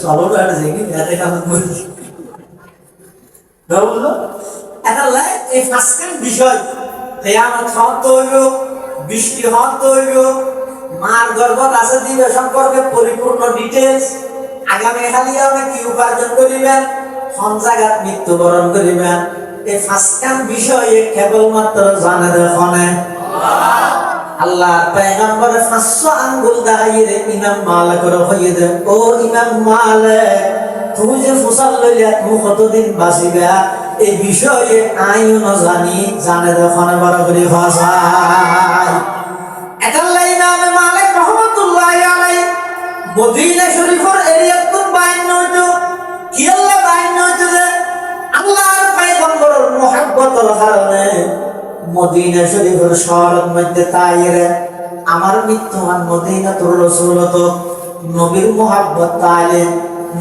চলো না দেখি যাতে কাজ করি বুঝলো এটা লাই এই ফাসকান বিষয় কিয়ামত হত হইব বৃষ্টি হত হইব মার গর্ভত আছে দিবে সম্পর্কে পরিপূর্ণ ডিটেইলস আগামী খালিয়া আপনি কি উপার্জন করিবেন কোন জায়গাত মৃত্যুবরণ করিবেন এই ফাসকান বিষয়ে কেবলমাত্র জানে দেখনে আল্লাহ পয়গম্বর 500 আঙ্গুল দাঁড়িয়ে ইমাম মালিক হইয়ে দেন, ও ইমাম মালিক, তুমি যে ফুসাল লইয়া তুমি কতদিন বাঁচিবা এই বিষয়ে আইও না জানি, জানে যখন বড় করে ফাসাই। এটাল্লাই ইমাম মালিক রহমাতুল্লাহি আলাইহি মদিনা শরীফের এরিয়া তো বাইন হইতো, কি আল্লাহ বাইন হইতো যে আল্লাহর পয়গম্বরের মুহাব্বতের কারণে মদিনা শরীফের শহরের মধ্যে তাইরে আমার মৃত্যুমান মদিনাতুর রাসূল তো নবীর মুহাব্বত তাইলে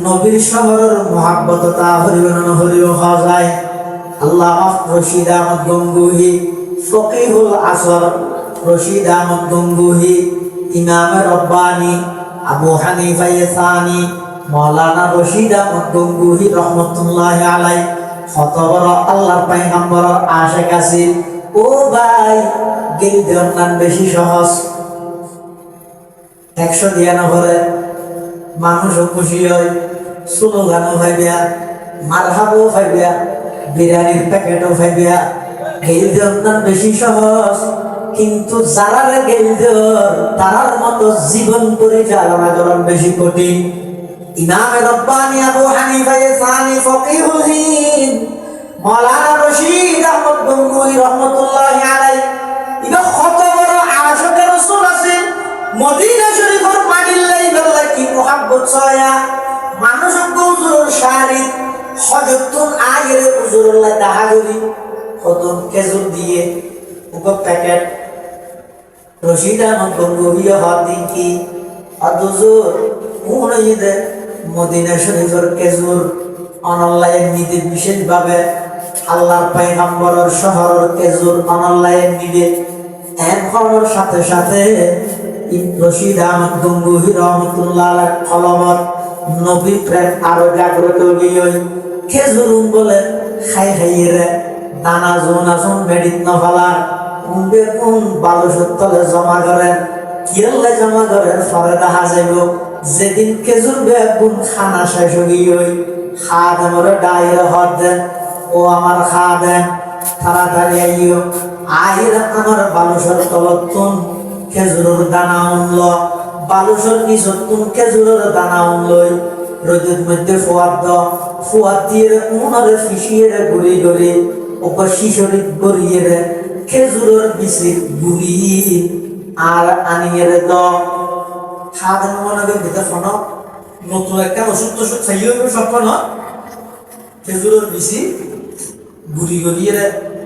নবীর শহরের মুহাব্বত তা হরিবন হরিও যায়। আল্লাহ রশিদ আহমদ গঙ্গুহি ফকিহুল আসর, রশিদ আহমদ গঙ্গুহি ইমাম রব্বানি, আবু হানিফা সানি, মাওলানা রশিদ আহমদ গঙ্গুহি রহমতুল্লাহি আলাইহি কত বড় আল্লাহর পয়গম্বরের আশিক আছিল। ও ভাই, গেল দেওয়ার নাম বেশি সহজ, 100 দিয়া না ভরে মানুষও খুশি হয়, স্লোগানও ভাইবিয়া, মারহাবও ভাইবিয়া, বিরিয়ানির প্যাকেটও ভাইবিয়া। গেল দেওয়ার নাম বেশি সহজ, কিন্তু যারা গেল দেওয়ার তারার মতো জীবন পরিচালনা করার বেশি কঠিন। ইমাম রব্বানি আবু হানিফা সানি ফকিহুল হিন্দ মাওলানা রশিদ আহমদ গঙ্গুহি রহমতুল্লাহি আলাইহি ইবা কত বড় আশিক রাসূল আছেন। মদিনা শরীফের মাটির লাইবেলা কি মুহাব্বত ছয়া মানুষ হুজুরের শাড়ি হযরতুন আগের হুজুরুল্লাহ দাহাগরি কতন খেজুর দিয়ে উপর প্যাকেট রশিদ আহমদ গঙ্গুহি হাত দিন কি আদুজুর উনাইদে মদিনা শরীফের খেজুর অনলাইন নিতে বিশেষভাবে আল্লাহর পয়গম্বরের শহরের খেজুর অনলাইন নিবে এর সাথে সাথে রশিদ আহমদ গঙ্গুহি রহমতুল্লাহ আলাইহি কলমত নবী প্রেম আরো জাগ্রত হইয় খেজুর বলে খাই খাইয়ে দানা জোনা জোন মেডিত নফালা উনবে কোন বালুসর তলে জমা করেন, কিরলে জমা করেন পরে দেখা যাইব যেদিন খেজুর বেগুন খানা শেষ হইয় খাদেমরে ডাইরে হদ দেন, ও আমার খাদেম তাড়াতাড়ি আইও, আইরা আমার বালুসর তলতুন খেজুরের দানা উনল, বালুসর নিচতুন খেজুরের দানা উনলই রোদের মধ্যে ফুয়াদ দিয়ে উনরে ফিসিয়ে গুড়ি গড়ি ওপর শিশরিত গড়িয়ে খেজুরের বিচি গুড়ি আর আনিয়ে দ খাদেম মনে ভিতরে ফোন নতুন একটা ওষুধ টষুধ খাইয়ে সব না খেজুরের বিচি গুড়ি গড়িয়ে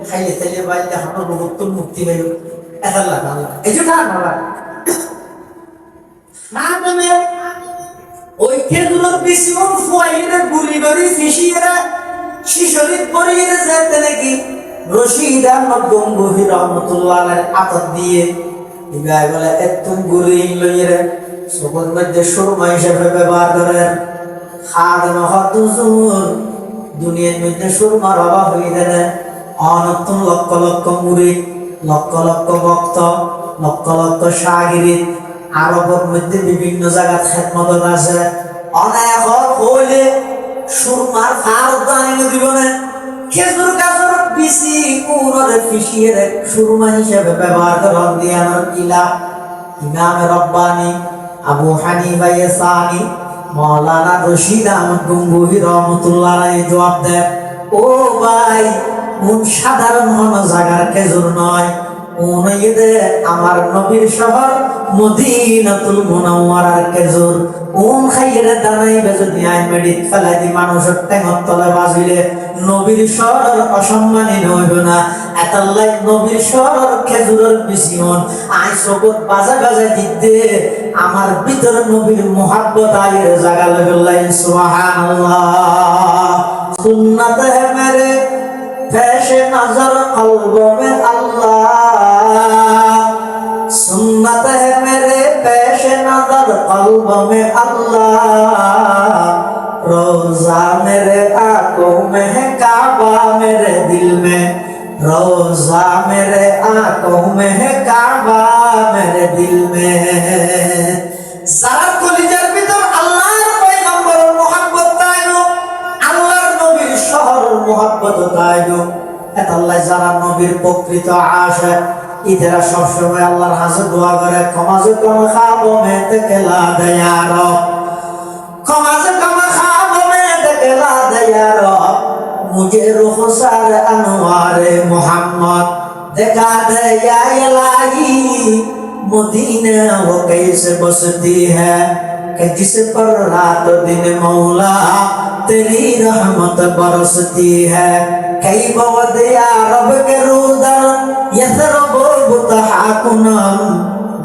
খাইলে খাইলে বাইলে হাঁটার রোগত্ব মুক্তি পাইল। এটা লাগা এই যে না ওই খেজুরের বিচি ফুয়াইয়ে গুড়ি গড়ি ফিসিয়ে শিশরিত গড়িয়ে যেতে নাকি রশিদ আহমদ গঙ্গুহি রহমতুল্লাহ আলাইহি আতর দিয়ে ইবাই বলে একটু গুড়ি লইয়ে সবর মধ্যে সুরমা হিসেবে ব্যবহার করেন। খাদেম হুজুর দুনিয়ার মধ্যে সুরমার অভাব হয়ে গেলে অনতুন লক্ষ লক্ষ মুরিদ, লক্ষ লক্ষ ভক্ত, লক্ষ লক্ষ শাগিরিদ আরবের মধ্যে বিভিন্ন জায়গায় খেদমত আছে। অনেক হইলে সুরমার ফারত আনিয়ে দিব না, খেজুর গাছের বিচি উনরে ফিসিয়ে সুরমা হিসেবে ব্যবহার করেন দিয়ানোর কিলা। ইমাম রব্বানি আবু হানিফা সানি মাওলানা রশিদ আহমদ গঙ্গুহি রহমতুল্লাহ আলাইহি জবাব দেন, ও ভাই কোন সাধারণ হন জায়গার খেজুর নয়, উনাইদে আমার নবীর শহর মদিনাতুল মুনাওয়ারার খেজুর। কোন খাইয়ে দানাইবে যদি আই মেডিত ফেলাই দি মানুষের টেঙর তলে বাজিলে নবীর শহর অসম্মানী হইব না। এতাল্লাই নবীর শহর খেজুরের বিচিমন আই সবত বাজা বাজা দিতে আমার ভিতর নবীর মুহাব্বত আইরে জাগা লাগলাই। সুবহানাল্লাহ। সুন্নাত হে মেরে পেশে নজর কলব মে আল্লাহ, सुन्नत है मेरे पेश नजर कल्ब में अल्लाह, रोजा मेरे आंखों में है काबा मेरे दिल में, रोजा मेरे आंखों में है काबा मेरे दिल में। सारा कलिजार ভিতর আল্লাহর পয়গম্বরের মুহাব্বত তাইনো, আল্লাহর নবীর শহরের মুহাব্বত তাইনো। এটা আল্লাহ যারা নবীর প্রকৃত আশিক ইতারা সবসময় আল্লাহর কাছে দোয়া করে, ক্ষমা যে কম খাবো মে থেকে লা দয়া রব, ক্ষমা যে কম খাবো মে থেকে লা দয়া রব, মুঝে রুখসার আনোয়ারে মোহাম্মদ दिखा दे या इलाही मदीना वो कैसे बसती है कि जिस पर रात दिन मौला तेरी रहमत बरसती है कई बवद या रब के रूदर यथरब बुतहाकुनम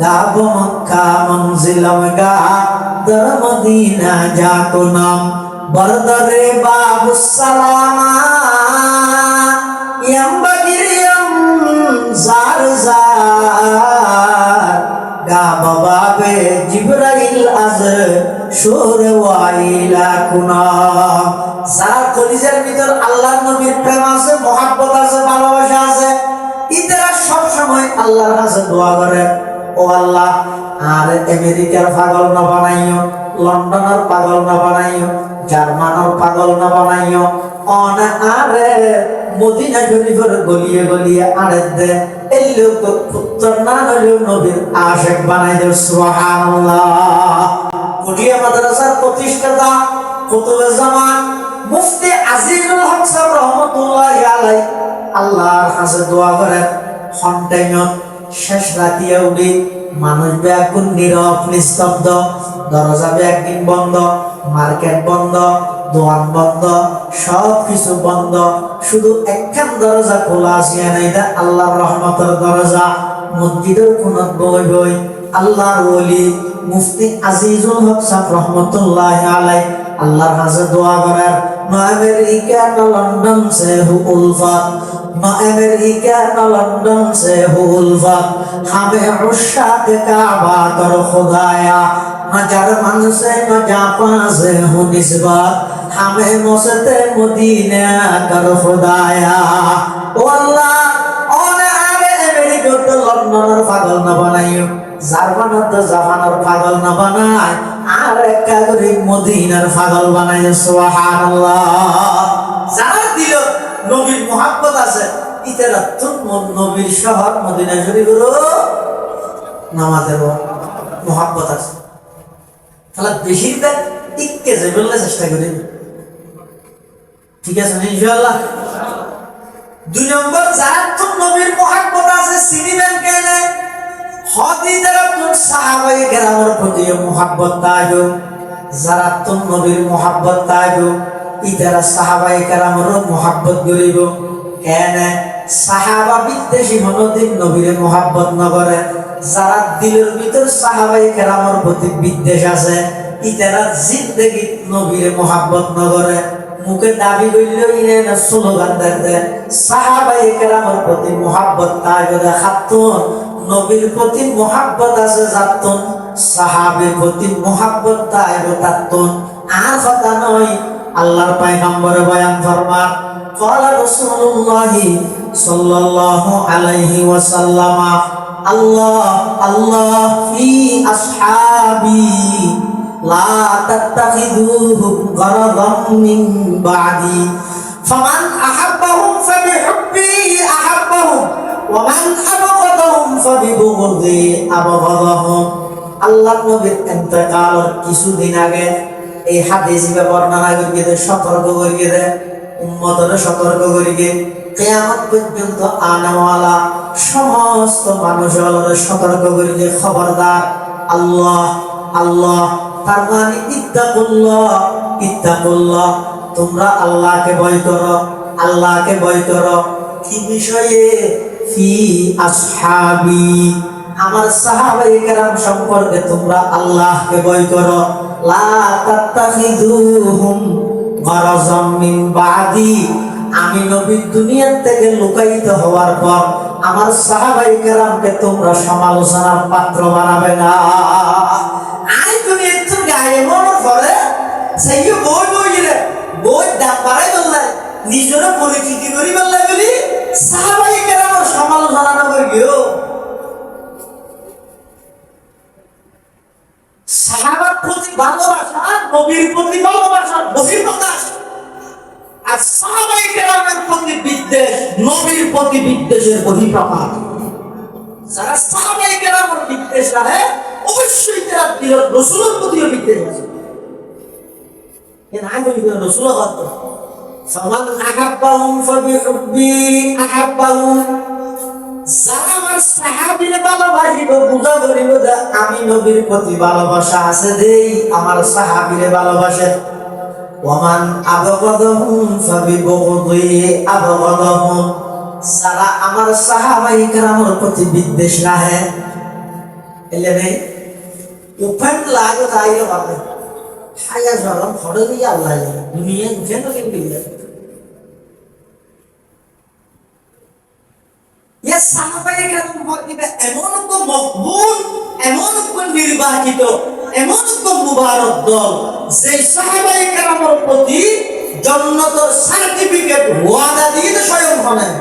गाब मक्का मंजिलम गा दर मदीना जाकुनम बरदरे बाबु सलामा यम्बगिरियम जार जार गा बाबे जिब्राइल आज शोर वाइला कुना सारा कलिजार ভিতর আল্লাহর নবীর প্রেম আছে, মহব্বত আছে, ভালোবাসা আছে, ইতারা সব সময় আল্লাহর কাছে দোয়া করে, ও আল্লাহ আর আমেরিকার পাগল না বানাইও, লন্ডনের পাগল না বানাইও, জার্মানের পাগল না বানাইও, অন আরে মদিনা শরীফের গলিয়ে গলিয়ে আড়ে দে এই লোক পুত্র না হলেও নবীর আশিক বানাই দে। সুবহানাল্লাহ। কুটিয়া মাদ্রাসার প্রতিষ্ঠাতা কুতুবে জামান মুফতি আজিজুল হক সাহেব রহমাতুল্লাহি আলাইহি আল্লাহর কাছে দোয়া করেন, সন্তানত শেষ রাতিয়া উঠি মানুষ ব্যাকুল নীরব নিস্তব্ধ, দরজা একদিন বন্ধ, মার্কেট বন্ধ, দোকান বন্ধ, সব কিছু বন্ধ, শুধু একখান দরজা খোলা আছে, এটা আল্লাহর রহমতের দরজা। মসজিদের কোণত বই বই আল্লাহর ওলি মুফতি আজিজুল হক সাহেব রহমতুল্লাহি আলাইহি আল্লাহর কাছে দোয়া করেন, না আমেরিকা না লন্ডন সে হু উলফত, না আমেরিকা না লন্ডন সে হু উলফত, হামে উশাক কাবা কর খুদায়া, না জার্মান সে না জাপান সে হু নিসবত, হামে মসতে মদিনা কর খুদায়া। ও আল্লাহ ওনা আগে আমেরিকা তো লন্ডনের পাগল না বানাইও, জার্মানের তো জাপানের পাগল না বানায়, আর একটা গরিব মদিনার পাগল বানাই। সুবহানাল্লাহ। যারা দিল নবীর মুহাব্বত আছে, ইতারা তো নবীর শহর মদিনা শরীফের নামাজের মুহাব্বত আছে, তাহলে বেশিরভাগ টিককে যে বললে চেষ্টা করি, ঠিক আছে ইনশাআল্লাহ। 2 নম্বর, যারা তো নবীর মুহাব্বত আছে চিনিবেন কেন, হদিদারা তুম সাহাবায়ে কেরামের প্রতি মুহাব্বত তাইও, যারা তুম নবীর মুহাব্বত তাইও, ইতারা সাহাবায়ে কেরামের মুহাব্বত করিব কেন, সাহাবা বিদ্বেষী হনদিন নবীর মুহাব্বত নগরে, যারা দিলের ভিতর সাহাবায়ে কেরামের প্রতি বিদ্বেষ আছে, ইতারা জিন্দেগি নবীর মুহাব্বত নগরে, মুখে দাবি করিল ইনে না স্লোগান দেখতে সাহাবায়ে কেরামের প্রতি মুহাব্বত তাইও দেখাতুন, নবীর প্রতি মুহাব্বত আছে যাতুন, সাহাবের প্রতি মুহাব্বত তাইও তাতুন। আর কথা নয়, আল্লাহর পয়গম্বরে বয়ান ফরমান, ক্বালা রাসূলুল্লাহ সাল্লাল্লাহু আলাইহি ওয়াসাল্লাম, আল্লাহ আল্লাহ ফি আসহাবি লা তাত্তাখিযুহুম গারাদাম মিন বাদি, ফামান আহাব্বাহুম ফাবিহুব্বি আহাব্বাহুম ওয়া মান আবগাদাহুম ফাবিবুগদি আবগাদাহুম। আল্লাহর নবীর ইন্তেকালের কিছুদিন আগে এই হাদিস বর্ণনা করিয়ে সতর্ক করিয়ে দেয়, উম্মতরে সতর্ক করিয়ে কিয়ামত পর্যন্ত আনাওয়ালা সমস্ত মানুষের সতর্ক করিয়ে খবরদার, আল্লাহ আল্লাহ, তার মানে ইত্তাকুল্লাহ ইত্তাকুল্লাহ, তোমরা আল্লাহকে ভয় করো, আল্লাহকে ভয় করো। কি বিষয়ে? ফি আসহাবি, আমার সাহাবায়ে কেরাম সম্পর্কে তোমরা আল্লাহকে ভয় করো। লা তাত্তাখিযুহুম গারাজাম মিন বাদি, আমি নবী দুনিয়া থেকে লুকায়িত হওয়ার পর আমার সাহাবায়ে কেরামকে তোমরা সমালোচনার পাত্র বানাবে না। আই তুমি একটু গায়ে মনে করে সেই বই বই রে বই দাম বাড়াই বললে নিজের পরিচিতি করি বললে বলি সাহাবায়ে কেরামের সমালোচনা না করিও। সাহাবার প্রতি ভালোবাসা, নবীর প্রতি ভালোবাসা বহিঃপ্রকাশ, আর সাহাবায়ে কেরামের প্রতি বিদ্বেষ নবীর প্রতি বিদ্বেষের বহিঃপ্রকাশ। যারা সাহাবায়ে কেরামের বিদ্বেষ রাখে অবশ্যই তারা রাসূলের প্রতিও বিদ্বেষ আছে। আমি বলি রাসূল কত ফামান আহাব্বাহুম ফাবিহুব্বি আহাব্বাহুম, যারা আমার সাহাবীরে ভালোবাসিব বুঝা করিব যে আমি নবীর প্রতি ভালোবাসা আছে দেই আমার সাহাবীরে ভালোবাসে। ওয়ামান আবগাদাহুম ফাবিবগদি আবগাদাহুম, যারা আমার সাহাবায়ে কেরামের প্রতি বিদ্বেষ রাখে এলে নেই উফান লাগো তাইলে হবে হায়া জলম ফড়ে দিয়ে আল্লাহ জানে দুনিয়া উঠে না কেন বিল্লাহ। ইয়া সাহাবায়ে কেরাম হইবে এমন এক মকবুল, এমন এক নির্বাচিত, এমন এক মুবারক দল যে সাহাবায়ে কেরামের প্রতি জান্নাতের সার্টিফিকেট ওয়াদা দিয়ে স্বয়ং হলেন।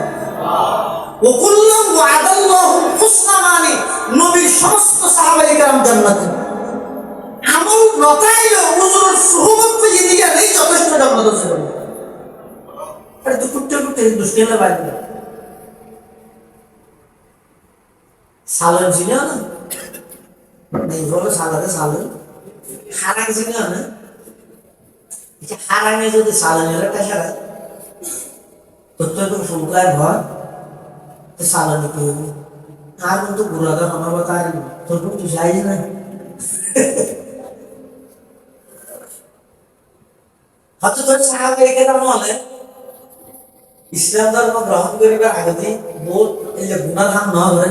ও কুল্লুম ওয়াদাল্লাহুল হুসনা, মানে নবীর সমস্ত সাহাবায়ে কেরাম জান্নাতে। আমল নতাইলো হুজুরের সুহবত পেয়ে দিয়ে নেই যথেষ্ট জান্নাত ছিল। আরে তো কুট্টে কুট্টে দুষ্টেলা বাইরে সালন চিনিও না, নেই বলো সালাতে সালন হারাং চিনিও না। হারাঙে যদি সালনের একটা সারা প্রত্যেক সংখ্যায় ঘর সালানি পেয়ে আর কিন্তু বুড়াদা আমার কথা আর তোর কিন্তু যাই না। হয়তো তোর সাহাবায়ে কেরাম হলে ইসলাম ধর্ম গ্রহণ করিবার আগতে বহুত এই যে গুনাহ ধাম না ধরে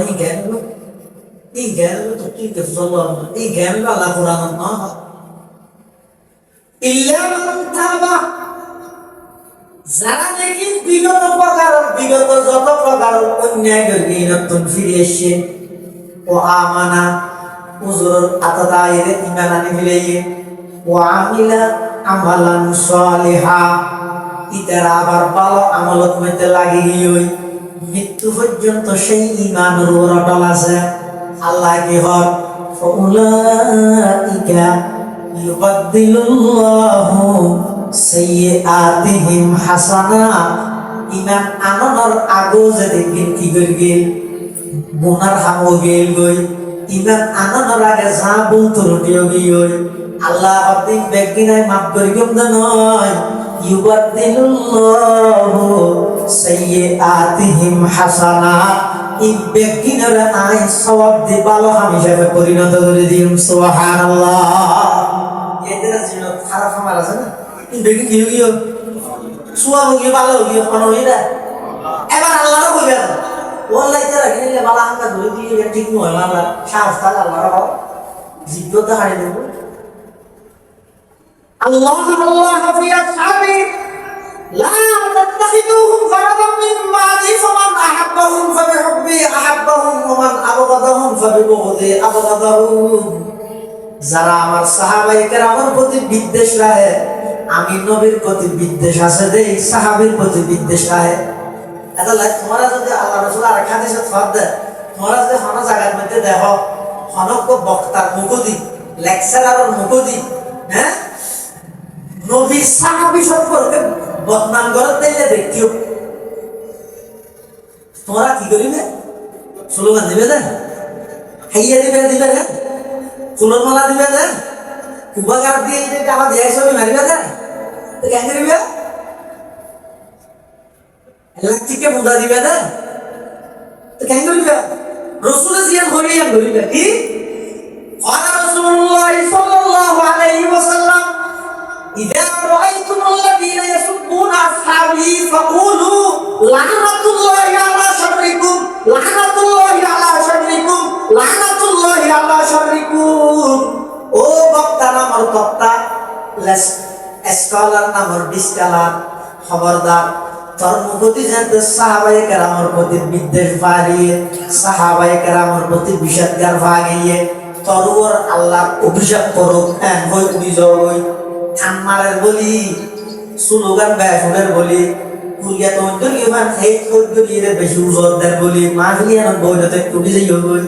এই জ্ঞান তো কি কেফল্লাহ এই জ্ঞান আল্লাহ কোরআন না ইল্লা মান তাবা, যারা নাকি বিগত যত প্রকার অন্যায় করি নতুন ফিরে এসে ও আমানা হুজুর আতাদাইরে ঈমান আনি ফিরাইয়ে ও আমিলা আমালান সালিহা, ইতারা আবার ভালো আমলত মধ্যে লাগি গিয়ে মৃত্যু পর্যন্ত সেই ঈমানের উপর অটল আছে। আল্লাহ কি হয় ফাউলাইকা ইউবাদদিলুল্লাহু সাইয়্যাতিহিম হাসানাত, ঈমান আননের আগো যদি কি করি গুনার হামো গেল গই ঈমান আননের আগে যা ভুল ত্রুটিও গই আল্লাহ অদিন বেগিনাই মাফ করি গম নয়। ইউবাদদিলুল্লাহু সাইয়্যাতিহিম হাসানাত, এই বেগিনার আই সওয়াব দি ভালো হিসাবে পরিণত করে দিম। সুবহানাল্লাহ। এদের জীবন খারাপ আমার আছে না বেগি কি গিয়ে সুয়াব গিয়ে ভালো গিয়ে কোন হইরা এবার আল্লাহর কইবেন ওয়াল্লাহি তারা গিয়ে ভালো হাঙ্গা ধরে দিয়ে ঠিক নয় আল্লাহ সাহস তাআলা আল্লাহর জিজ্ঞাসা হারিয়ে দেব। আল্লাহ আল্লাহ ফি আসহাবি লা তাত্তাখিদুহুম ফারাদাম মিন বাদি ফামান আহাব্বাহুম ফাবিহুব্বি আহাব্বাহুম ওয়া মান আবগাদাহুম ফাবিবগদি আবগাদাহুম, যারা আমার সাহাবায়ে কেরামের প্রতি বিদ্বেষ রাখে আমি নবীর প্রতি বিদ্বেষ আছে দেই সাহাবীর প্রতি বিদ্বেষ রাখে। এটা লাইক তোমরা যদি আল্লাহ রাসূল আর হাদিসে ফরদ দেয় তোমরা যদি কোন জায়গার মধ্যে দেখো অনক বক্তার মুখদি লেকচারারের মুখদি হ্যাঁ নবী সাহাবী সম্পর্কে বদনাম করে দিলে দেখিও তোমরা কি করিবে স্লোগান দিবে না হাইয়া দিবে না ফুলের মালা দিবে না কুবাগার দিয়ে যেটা আমার দেয় ছবি মারিবে না তো কেন দিবে ইলেকট্রিকে মুদা দিবে না তো কেন দিবে রাসূলের জিয়ান ধরিবে কি قال رسول الله صلى الله عليه وسلم إذا رأيتم الذين يسبون أصحابي فقولوا لعنة الله على شركم لعنة الله على شركم لعنة الله على شركم। ও বক্তা নামর বক্তা স্কলার নামর ডিসকালার খবরদার তোর মুখতি জানতে সাহাবায়ে কেরামের প্রতি বিদ্বেষ বাড়িয়ে সাহাবায়ে কেরামের প্রতি বিষাদগার ভাগিয়ে তোর আল্লাহ অভিশাপ করুক হ্যাঁ হই অভিযোগ হই খানমারের বলি স্লোগান ব্যাসনের বলি কুলিয়া তো ইমান হেট করতে গিয়ে বেশি উজরদার বলি মাহলিয়ান বইতে টুটি যাই হই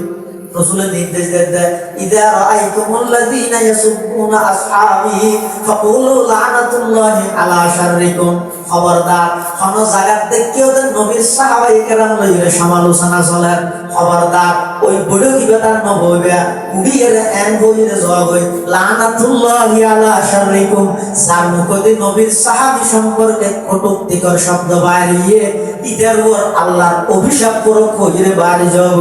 রাসূলের নির্দেশ দেয় ইদা রাআইতুমুল্লাযীনা ইয়াসুবুনা আসহাবি ফাকুলু লানাতুল্লাহি আলা শাররিকুম খবরদার কোন জায়গা থেকে ওদের নবীর সাহাবায়ে কেরাম লইরে সমালোচনা চলেন খবরদার ওই বড় কিবাতার নববে কুবিয়ের এন বইরে জয় লানাতুল্লাহি আলা শাররিকুম যার মুখে নবীর সাহাবী সম্পর্কে কটুক্তিকর শব্দ বাইরিয়ে ইদার ওর আল্লাহর অভিশাপ করো কইরে বাড়ি যাব